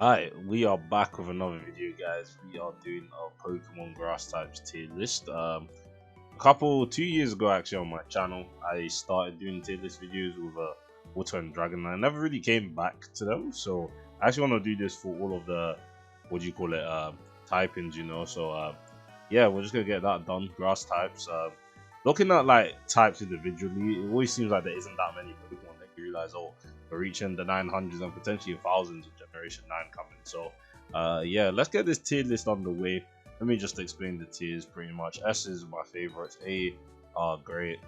Alright, we are back with another video, guys. We are doing a Pokemon grass types tier list. A 2 years ago, actually, on my channel, I started doing tier list videos with Water and Dragon. I never really came back to them, so I actually want to do this for all of the what do you call it, typings, you know. So yeah, we're just gonna get that done. Grass types. Looking at like types individually, it always seems like there isn't that many Pokemon that you realize, oh, we're reaching the 900s and potentially thousands of Generation 9 coming. So yeah, let's get this tier list on the way. Let me just explain the tiers pretty much. S is my favorites. A are great.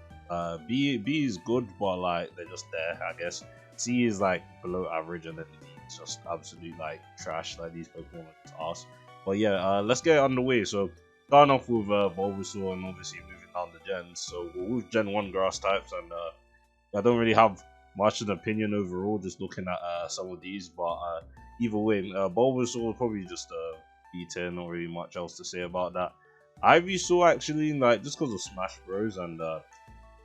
B is good, but like they're just there, I guess. C is like below average, and then D is just absolute like trash. Like these Pokemon are just arse. But yeah, let's get it on the way. So starting off with Bulbasaur, and obviously moving down the gens. So we're with Gen 1 grass types, and I don't really have much of an opinion overall, just looking at some of these. But either way, Bulbasaur probably just B-tier, not really much else to say about that. Ivysaur actually, like, just because of Smash Bros. And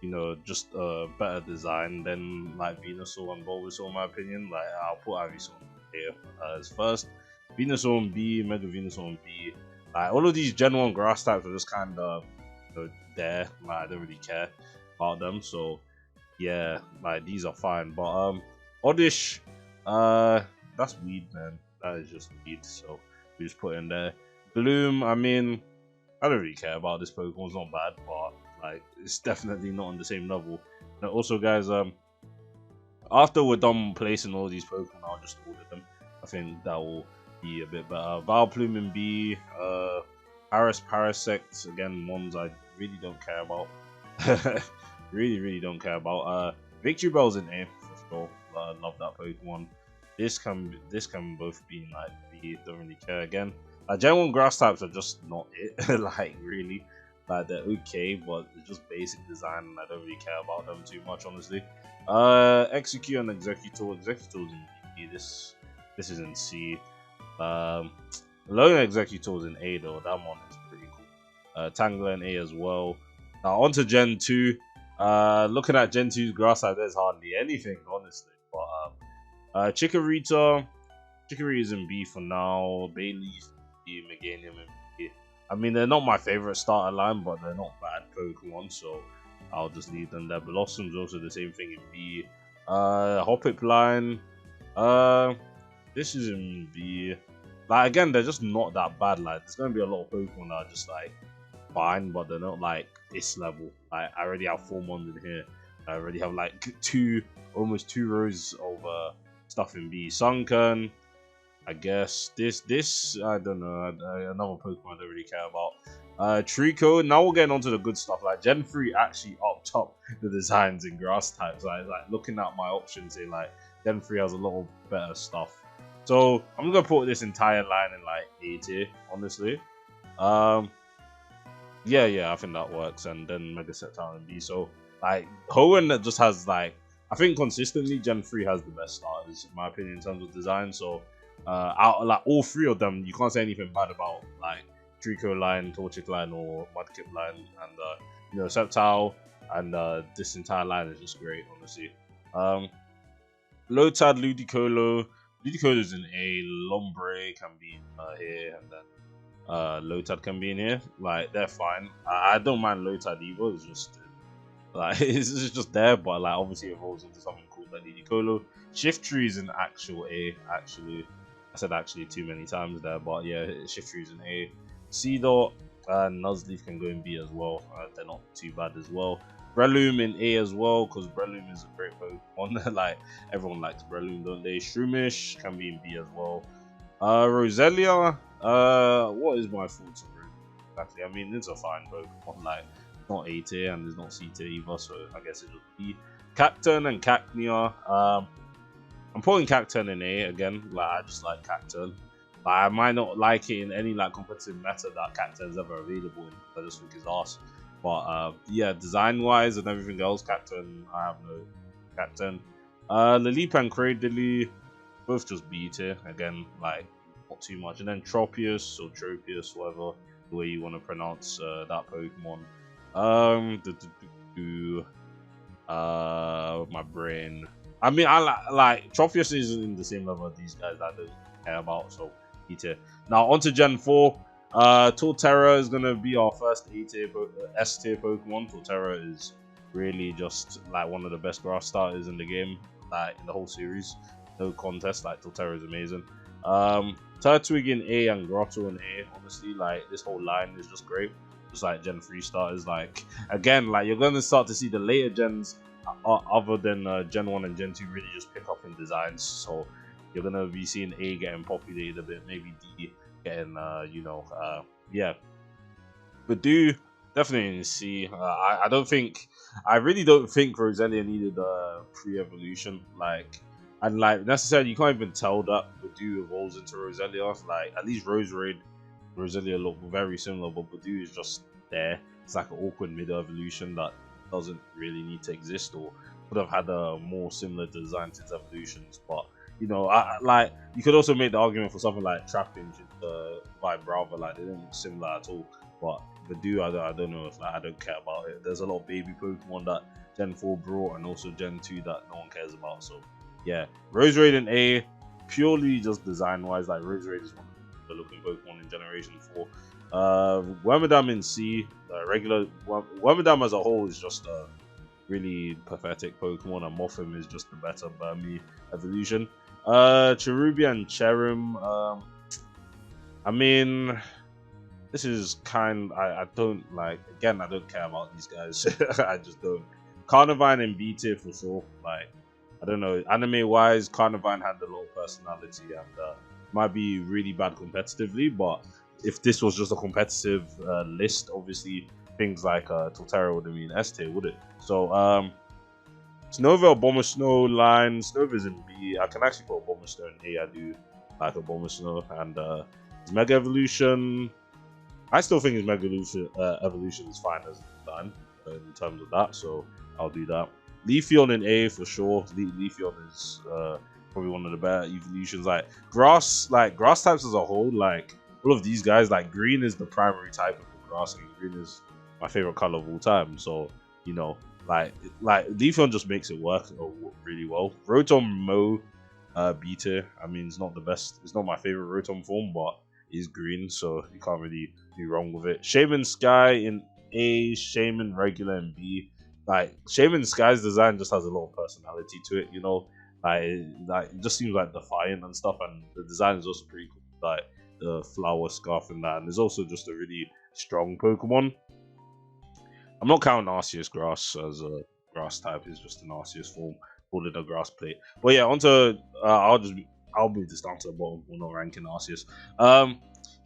you know, just better design than like Venusaur and Bulbasaur, in my opinion. Like, I'll put Ivysaur here as first. Venusaur on B, Mega Venusaur on B. Like, all of these Gen 1 grass types are just kind of, you know, there. Like, I don't really care about them. So yeah, like these are fine. But Oddish, that's weed, man. That is just weed. So we just put in there. Bloom, I mean, I don't really care about this Pokemon. It's not bad, but like it's definitely not on the same level. And also, guys, after we're done placing all these Pokemon, I'll just order them. I think that will be a bit better. Vileplume in B, Parasect, again, ones I really don't care about. really don't care about. Victory Bell's in A for sure. Love that Pokemon. This can both be in like B. Don't really care again. Gen 1 grass types are just not it. Like really, like they're okay, but it's just basic design, and I don't really care about them too much, honestly. Execute and Executor. Executor's in B. This is in C. Lone Executor's in A though. That one is pretty cool. Tangler in A as well. Now on to Gen 2. Looking at Gen 2's grass type, there's hardly anything, honestly. But Chikorita is in B for now. Bailey's in B, Meganium in B. I mean, they're not my favorite starter line, but they're not bad Pokemon, so I'll just leave them there. Blossom's also the same thing in B. Hoppip line, this is in B. Like again, they're just not that bad. Like there's gonna be a lot of Pokemon that are just like fine, but they're not like this level. Like I already have 4 mons in here. I already have like almost two rows of stuff in B. Sunken, I guess. This I don't know. Another Pokemon I don't really care about. Trico. Now we're getting onto the good stuff. Like Gen 3 actually upped up the designs in grass types. Like looking at my options here, like Gen 3 has a lot of better stuff. So I'm gonna put this entire line in like A tier, honestly. Yeah, I think that works. And then Mega Sceptile and B. So like Hoenn that just has like, I think consistently Gen 3 has the best starters in my opinion in terms of design. So out like all 3 of them, you can't say anything bad about like Trico line, Torchic line, or Mudkip line, and you know, Sceptile and this entire line is just great, honestly. Lotad, Ludicolo. Ludicolo's in A. Lombre can be here, and then Lotad can be in here. Like they're fine. I don't mind Lotad either. It's just like it's just there, but like obviously it evolves into something called like Ludicolo. Shiftry is in actual A. Actually, I said actually too many times there, but yeah, Shiftry is in A. Seedot and Nuzleaf can go in B as well. They're not too bad as well. Breloom in A as well, because Breloom is a great Pokemon. Like everyone likes Breloom, don't they? Shroomish can be in B as well. Roselia, what is my thoughts on Roselia? Exactly, I mean it's a fine Pokemon. Like not A tier and it's not C tier either, so I guess it's just B. Cacturn and Cacnea. I'm putting Cacturn in A again. Like I just like Cacturn. Like, I might not like it in any like competitive meta that Cacturn's ever available in. I just think it's arse. But yeah, design wise and everything else, Cacturn, I have no Cacturn. Lilipa and Cradily, both just B tier again, like not too much. And then Tropius or Tropius, whatever the way you want to pronounce that Pokemon. My brain. I mean, I like Trophius isn't in the same level as these guys that I don't care about, so E tier. Now on to Gen 4. Torterra is gonna be our first S tier Pokemon. Torterra is really just like one of the best grass starters in the game, like in the whole series. No contest. Like Torterra is amazing. Turtwig in A and Grotto in A. Honestly, like this whole line is just great. Just like Gen 3 starters. Like again, like you're gonna start to see the later gens, other than Gen 1 and Gen 2, really just pick up in designs. So you're gonna be seeing A getting populated a bit, maybe D getting yeah. But do definitely in C. I really don't think Roselia needed a pre-evolution. Like, and like necessarily, you can't even tell that Badoo evolves into Roselia. Like, at least Roselia look very similar, but Badoo is just there. It's like an awkward mid-evolution that doesn't really need to exist, or could have had a more similar design to its evolutions. But you know, like you could also make the argument for something like Trapinch by Brava. Like, they don't look similar at all. But Badoo, I don't know if like, I don't care about it. There's a lot of baby Pokemon that Gen 4 brought, and also Gen 2 that no one cares about. So yeah, Roserade in A, purely just design wise. Like Roserade is one of the looking Pokemon in Generation 4. Wormadam in C. Regular Wormadam as a whole is just a really pathetic Pokemon, and Mothim is just the better Burmy evolution. Cherubi and Cherim. I mean, this is I don't like. Again, I don't care about these guys. I just don't. Carnivine and B tier for sure. Like, I don't know. Anime wise, Carnivine had a lot of personality and might be really bad competitively. But if this was just a competitive list, obviously things like Torterra would have been S tier, would it? So Snova, Abomasnow line. Snova's in B. I can actually put Abomasnow in A. I do like Abomasnow, and his Mega Evolution. I still think his Mega Evolution is fine as design in terms of that, so I'll do that. Leafeon in A for sure. Leafeon is probably one of the better evolutions. Like grass types as a whole, like all of these guys, like green is the primary type of grass, and green is my favorite color of all time. So you know, like Leafeon just makes it work really well. Rotom Mo B tier. I mean, it's not the best. It's not my favorite Rotom form, but it's green, so you can't really do wrong with it. Shaman Sky in A, Shaman regular in B. Like Shaman Sky's design just has a lot of personality to it, you know. Like it just seems like defiant and stuff, and the design is also pretty cool. Like the flower scarf and that, and there's also just a really strong Pokemon. I'm not counting Arceus Grass as a grass type; it's just an Arceus form called it a grass plate. But yeah, onto I'll move this down to the bottom. We're not ranking Arceus.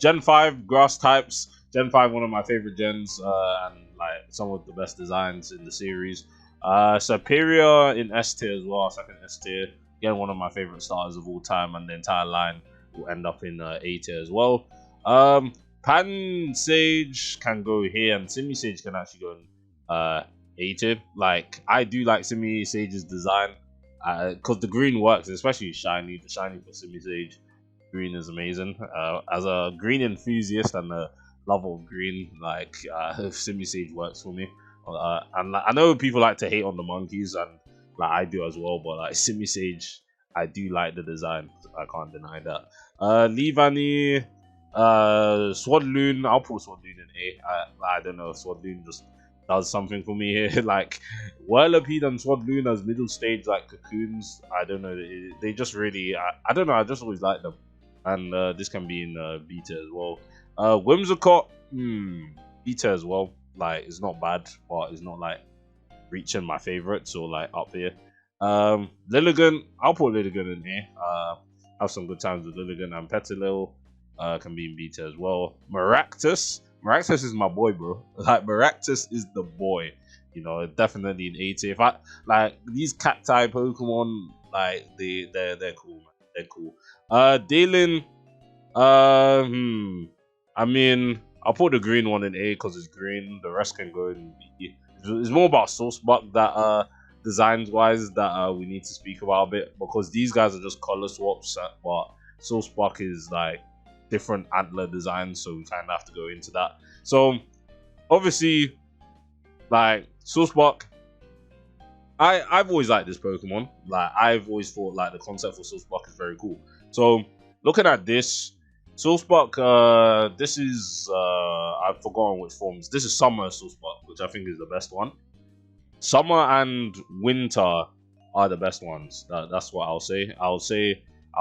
Gen 5 grass types. Gen 5, one of my favorite gens, and like some of the best designs in the series. Superior in S tier as well, second S tier. Again, one of my favorite starters of all time, and the entire line will end up in A tier as well. Pan Sage can go here, and Simi Sage can actually go in A tier. Like, I do like Simi Sage's design, because the green works, especially shiny. The shiny for Simi Sage green is amazing. As a green enthusiast and a lover of green, like Simi Sage works for me. And I know people like to hate on the monkeys, and like I do as well. But like Simi Sage, I do like the design. I can't deny that. Leafeon, Swadloon. I'll put Swadloon in A. I don't know if Swadloon just does something for me here. Like Whirlipede and Swadloon as middle stage like cocoons. I don't know. They just really. I don't know. I just always like them. And this can be in beta as well. Whimsicott, beta as well. Like, it's not bad, but it's not like reaching my favorites or like up here. Lilligant, I'll put Lilligant in here. Have some good times with Lilligant, and Petilil can be in beta as well. Maractus is my boy, bro. Like, Maractus is the boy. You know, definitely an A tier. If I like these cacti Pokemon, like they're cool, man. They're cool. Daylin, I mean, I'll put the green one in A because it's green. The rest can go in B. It's more about Soulspark that designs wise that we need to speak about a bit, because these guys are just color swaps, but Soulspark is like different antler designs, so we kind of have to go into that. So obviously, like Soulspark, I've always liked this Pokemon. Like I've always thought like the concept for Soulspark is very cool. So looking at this, Soulspark, this is I've forgotten which forms. This is Summer Soulspark, which I think is the best one. Summer and Winter are the best ones. That's what I'll say. I'll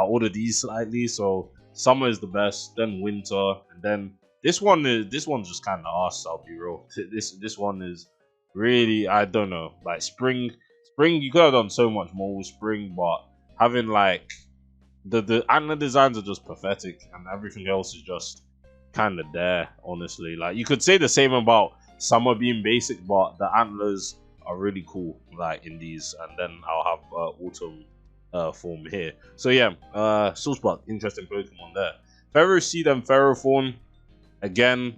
order these slightly. So Summer is the best, then Winter, and then this one's just kind of ass. I'll be real. This one is really, I don't know, like Spring. You could have done so much more with Spring, but having like the antler designs are just pathetic, and everything else is just kind of there. Honestly, like you could say the same about Summer being basic, but the antlers are really cool, like in these, and then I'll have Autumn form here. So yeah, Soulspark, interesting Pokemon there. Ferroseed and Ferrothorn, again,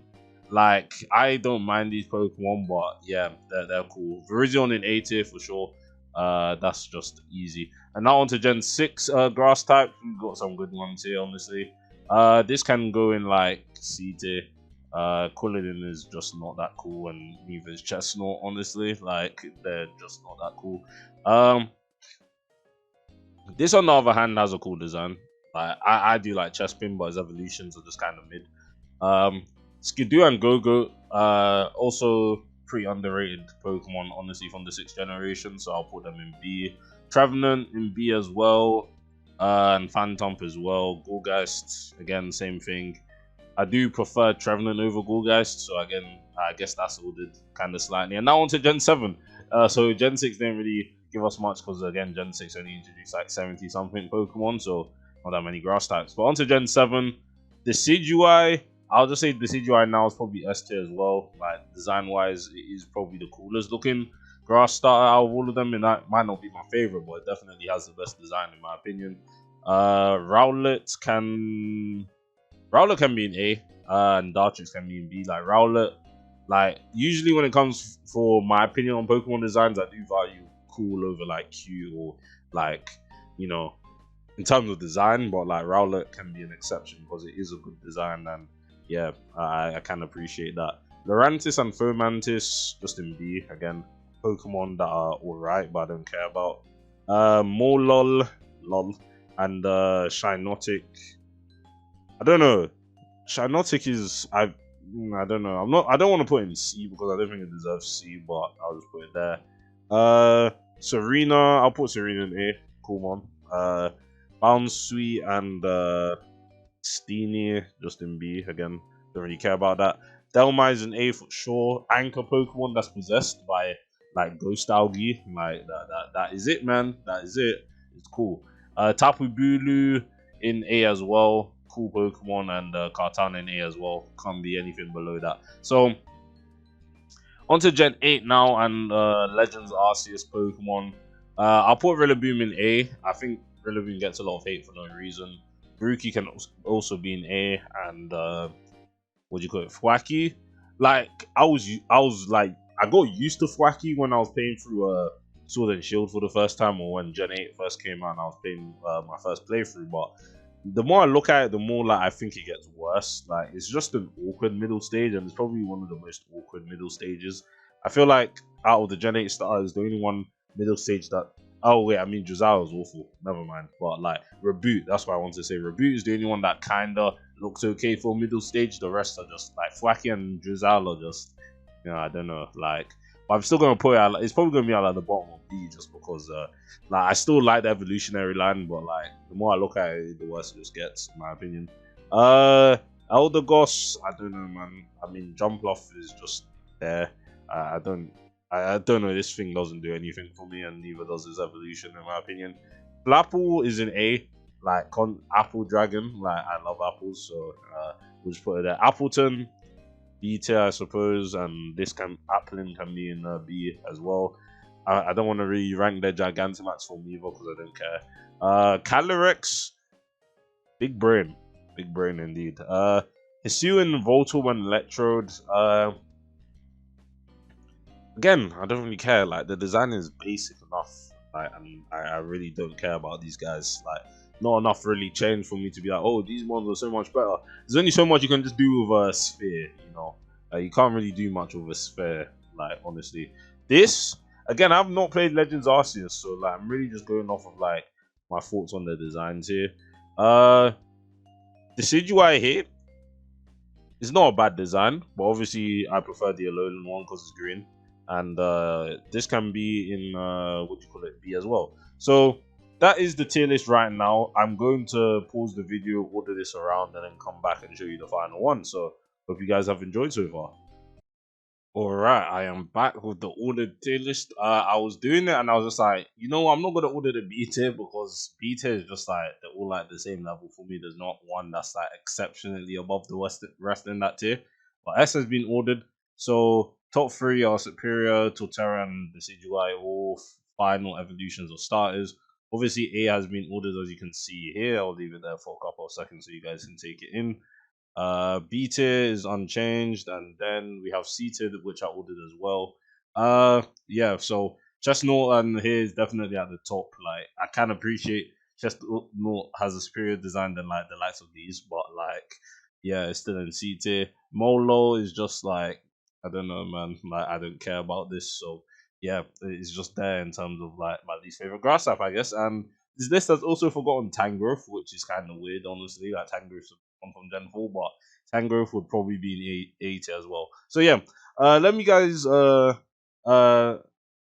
like I don't mind these Pokemon, but yeah, they're cool. Virizion in A tier for sure. That's just easy. And now on to Gen 6 grass type. We've got some good ones here, honestly. This can go in like C tier. Cullinan is just not that cool, and neither is Chestnut, honestly. Like, they're just not that cool. This, on the other hand, has a cool design. Like, I do like Chespin, but his evolutions are just kind of mid. Skidoo and Go-Go, also pretty underrated Pokemon, honestly, from the 6th generation, so I'll put them in B. Trevenant in B as well, and Phantomp as well. Gourgeist, again, same thing. I do prefer Trevenant over Gourgeist, so again, I guess that's ordered kind of slightly. And now on to Gen 7. So Gen 6 didn't really give us much, because again, Gen 6 only introduced like 70-something Pokemon, so not that many grass types. But on to Gen 7, Decidueye. I'll just say Decidueye now is probably S tier as well. Like, design-wise, it is probably the coolest looking grass starter out of all of them, and that might not be my favorite, but it definitely has the best design in my opinion. Rowlet can be an A, and Dartrix can be in B. Like Rowlet, like usually when it comes for my opinion on Pokemon designs, I do value cool over like cute or like, you know, in terms of design, but like Rowlet can be an exception because it is a good design, and yeah, I can appreciate that. Lurantis and Fomantis just in B. Again, Pokemon that are alright, but I don't care about. Molol, lol, and Shinotic. I don't know. Shinotic is I don't know. I don't want to put it in C because I don't think it deserves C, but I'll just put it there. Serena, I'll put Serena in A. Cool one. Bounsweet and Steenie just in B. Again, don't really care about that. Dhelmise in A for sure. Anchor Pokemon that's possessed by like Ghost Algae. Like that is it, man. That is it. It's cool. Tapu Bulu in A as well. Cool Pokemon, and Kartana in A as well. Can't be anything below that. So on to Gen 8 now, and Legends Arceus Pokemon. I'll put Rillaboom in A. I think Rillaboom gets a lot of hate for no reason. Grookey can also be in A, and what do you call it, Thwacky? Like I was like, I got used to Thwacky when I was playing through Sword and Shield for the first time, or when Gen 8 first came out and I was playing my first playthrough. But the more I look at it, the more like I think it gets worse. Like it's just an awkward middle stage, and it's probably one of the most awkward middle stages. I feel like out of the Gen 8 starters, the only one middle stage that, oh wait, I mean Drizzile is awful. Never mind. But like Reboot, that's what I want to say. Reboot is the only one that kinda looks okay for middle stage. The rest are just like Thwacky and Drizzile are just, you know, I don't know. Like, but I'm still gonna put it out. It's probably gonna be out at the bottom of B just because like I still like the evolutionary line, but like the more I look at it, the worse it just gets, in my opinion. Eldegoss, I don't know, man. I mean Jumpluff is just there. I don't know. This thing doesn't do anything for me, and neither does his evolution, in my opinion. Flapple is an A, like Apple Dragon. Like I love apples, so we'll just put it there. Appleton, B tier, I suppose, and this Applin can be in B as well. I don't want to really rank their Gigantamax for me either because I don't care. Calyrex, big brain indeed. Hisuian, Voltorb, and Electrode. Again, I don't really care. Like the design is basic enough. Like, and I really don't care about these guys. Like, not enough really changed for me to be like, oh, these ones are so much better. There's only so much you can just do with a sphere, you know. You can't really do much with a sphere. Like honestly, this Again, I've not played Legends Arceus, so like I'm really just going off of like my thoughts on the designs here. The CGI here is not a bad design, but obviously I prefer the Alolan one because it's green, and this can be in what do you call it, B as well. So that is the tier list right now. I'm going to pause the video, order this around, and then come back and show you the final one. So hope you guys have enjoyed so far. All right, I am back with the ordered tier list. I was doing it and I was just like, you know, I'm not gonna order the B tier because B tier is just like they're all like the same level for me. There's not one that's like exceptionally above the rest in that tier. But S has been ordered, so top three are Superior, Torterra, and the CGI, all final evolutions or starters. Obviously, A has been ordered as you can see here. I'll leave it there for a couple of seconds so you guys can take it in. B tier is unchanged, and then we have C tier, which I ordered as well. Yeah, so Chestnut and here is definitely at the top. Like, I can appreciate Chestnut has a superior design than like the likes of these, but like, yeah, it's still in C tier. Molo is just like, I don't know, man. Like, I don't care about this, so yeah, it's just there in terms of like my least favorite grass type, I guess. And this list has also forgotten Tangrowth, which is kind of weird, honestly. Like Tangrowth's come from Gen 4, but Tangrowth would probably be in A tier as well. So yeah, let me guys uh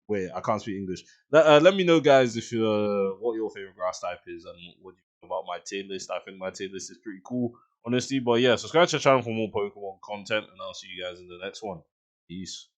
wait, I can't speak English. Let me know, guys, if what your favorite grass type is and what you think about my tier list. I think my tier list is pretty cool, honestly. But yeah, subscribe to the channel for more Pokemon content, and I'll see you guys in the next one. Peace.